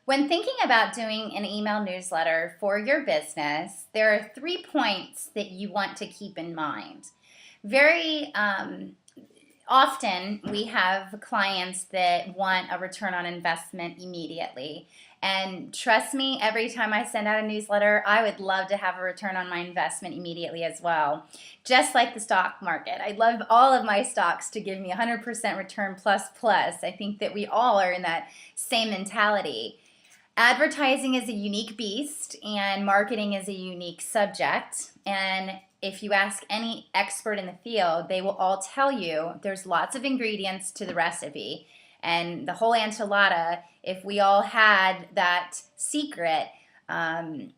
When thinking about doing an email newsletter for your business, there are 3 points that you want to keep in mind. Very often, we have clients that want a return on investment immediately. And trust me, every time I send out a newsletter, I would love to have a return on my investment immediately as well. Just like the stock market. I'd love all of my stocks to give me 100% return plus plus. I think that we all are in that same mentality. Advertising is a unique beast and marketing is a unique subject. And if you ask any expert in the field, they will all tell you there's lots of ingredients to the recipe. And the whole enchilada, if we all had that secret,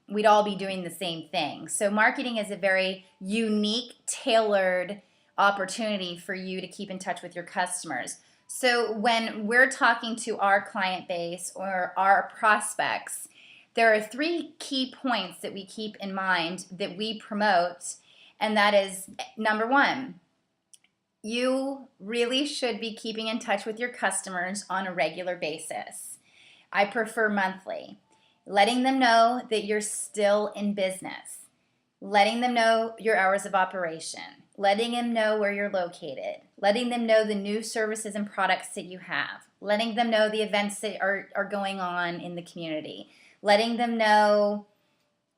we'd all be doing the same thing. So marketing is a very unique, tailored opportunity for you to keep in touch with your customers. So when we're talking to our client base or our prospects, there are 3 key points that we keep in mind that we promote, and that is, number 1, you really should be keeping in touch with your customers on a regular basis. I prefer monthly. Letting them know that you're still in business. Letting them know your hours of operation. Letting them know where you're located. Letting them know the new services and products that you have. Letting them know the events that are going on in the community. Letting them know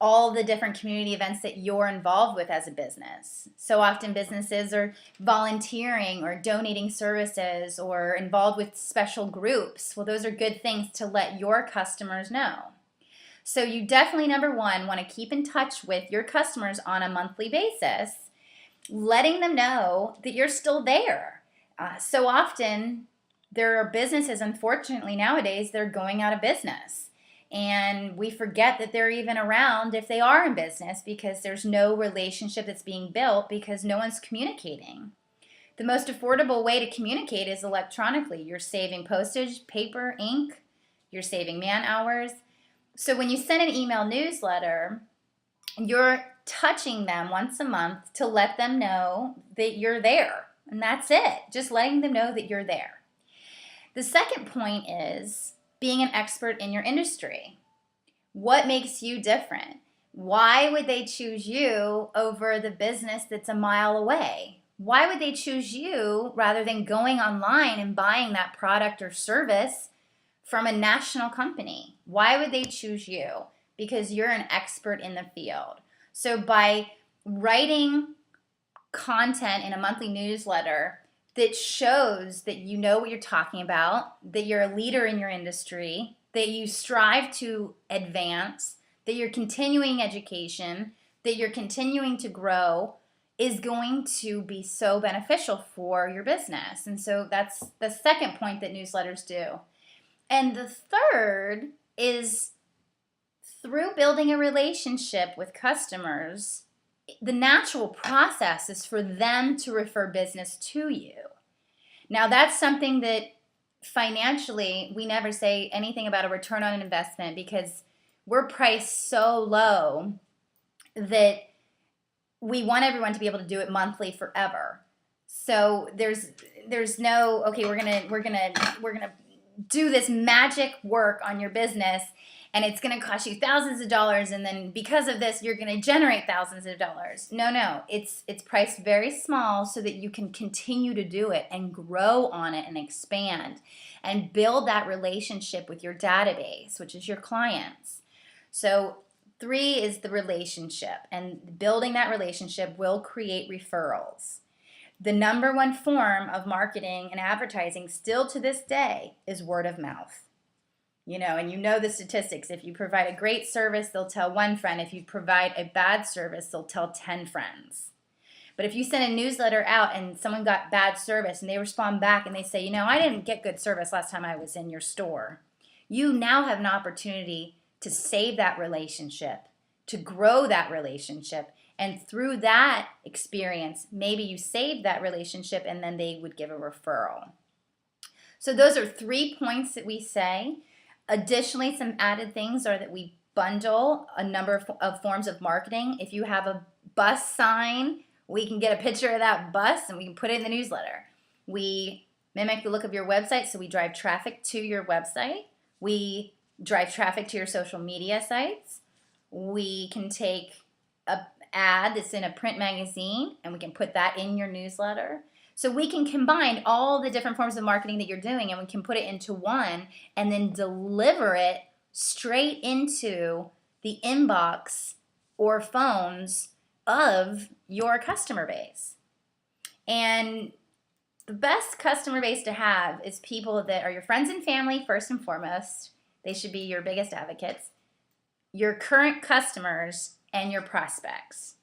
all the different community events that you're involved with as a business. So often businesses are volunteering or donating services or involved with special groups. Well, those are good things to let your customers know. So you definitely, number 1, want to keep in touch with your customers on a monthly basis, letting them know that you're still there. So often there are businesses, unfortunately nowadays, they're going out of business. And we forget that they're even around if they are in business because there's no relationship that's being built because no one's communicating. The most affordable way to communicate is electronically. You're saving postage, paper, ink. You're saving man hours. So when you send an email newsletter, you're touching them once a month to let them know that you're there. And that's it. Just letting them know that you're there. The second point is being an expert in your industry. What makes you different? Why would they choose you over the business that's a mile away? Why would they choose you rather than going online and buying that product or service from a national company? Why would they choose you? Because you're an expert in the field. So by writing content in a monthly newsletter that shows that you know what you're talking about, that you're a leader in your industry, that you strive to advance, that you're continuing education, that you're continuing to grow, is going to be so beneficial for your business. And so that's the second point that newsletters do. And the third is through building a relationship with customers, the natural process is for them to refer business to you. Now, that's something that financially we never say anything about a return on an investment because we're priced so low that we want everyone to be able to do it monthly forever. So there's no, okay, we're gonna do this magic work on your business and it's going to cost you thousands of dollars, and then because of this, you're going to generate thousands of dollars. No, it's priced very small so that you can continue to do it and grow on it and expand and build that relationship with your database, which is your clients. So 3 is the relationship, and building that relationship will create referrals. The number 1 form of marketing and advertising still to this day is word of mouth. And you know the statistics. If you provide a great service, they'll tell 1 friend. If you provide a bad service, they'll tell 10 friends. But if you send a newsletter out and someone got bad service and they respond back and they say, I didn't get good service last time I was in your store, you now have an opportunity to save that relationship, to grow that relationship. And through that experience, maybe you saved that relationship and then they would give a referral. So those are 3 points that we say. Additionally, some added things are that we bundle a number of forms of marketing. If you have a bus sign, we can get a picture of that bus and we can put it in the newsletter. We mimic the look of your website, so we drive traffic to your website. We drive traffic to your social media sites. We can take a ad that's in a print magazine and we can put that in your newsletter. So we can combine all the different forms of marketing that you're doing and we can put it into one and then deliver it straight into the inbox or phones of your customer base. And the best customer base to have is people that are your friends and family first and foremost. They should be your biggest advocates. Your current customers and your prospects.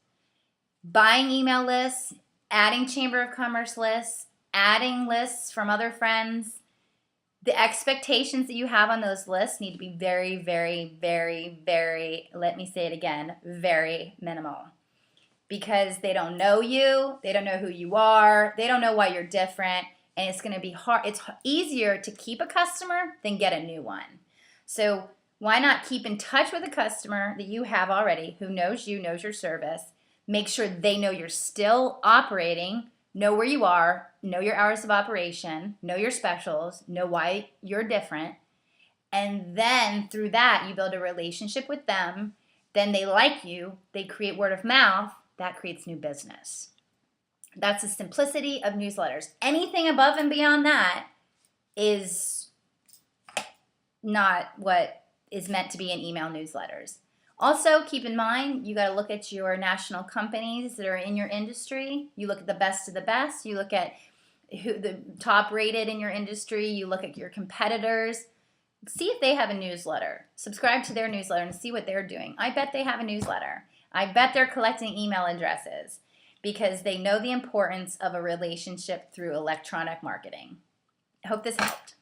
Buying email lists, adding Chamber of Commerce lists, adding lists from other friends. The expectations that you have on those lists need to be very, very, very, very, let me say it again, very minimal. Because they don't know you, they don't know who you are, they don't know why you're different, and it's going to be hard. It's easier to keep a customer than get a new one. So why not keep in touch with a customer that you have already who knows you, knows your service, make sure they know you're still operating, know where you are, know your hours of operation, know your specials, know why you're different, and then through that you build a relationship with them, then they like you, they create word of mouth, that creates new business. That's the simplicity of newsletters. Anything above and beyond that is not what is meant to be in email newsletters. Also, keep in mind, you got to look at your national companies that are in your industry. You look at the best of the best. You look at who the top rated in your industry. You look at your competitors. See if they have a newsletter. Subscribe to their newsletter and see what they're doing. I bet they have a newsletter. I bet they're collecting email addresses because they know the importance of a relationship through electronic marketing. I hope this helped.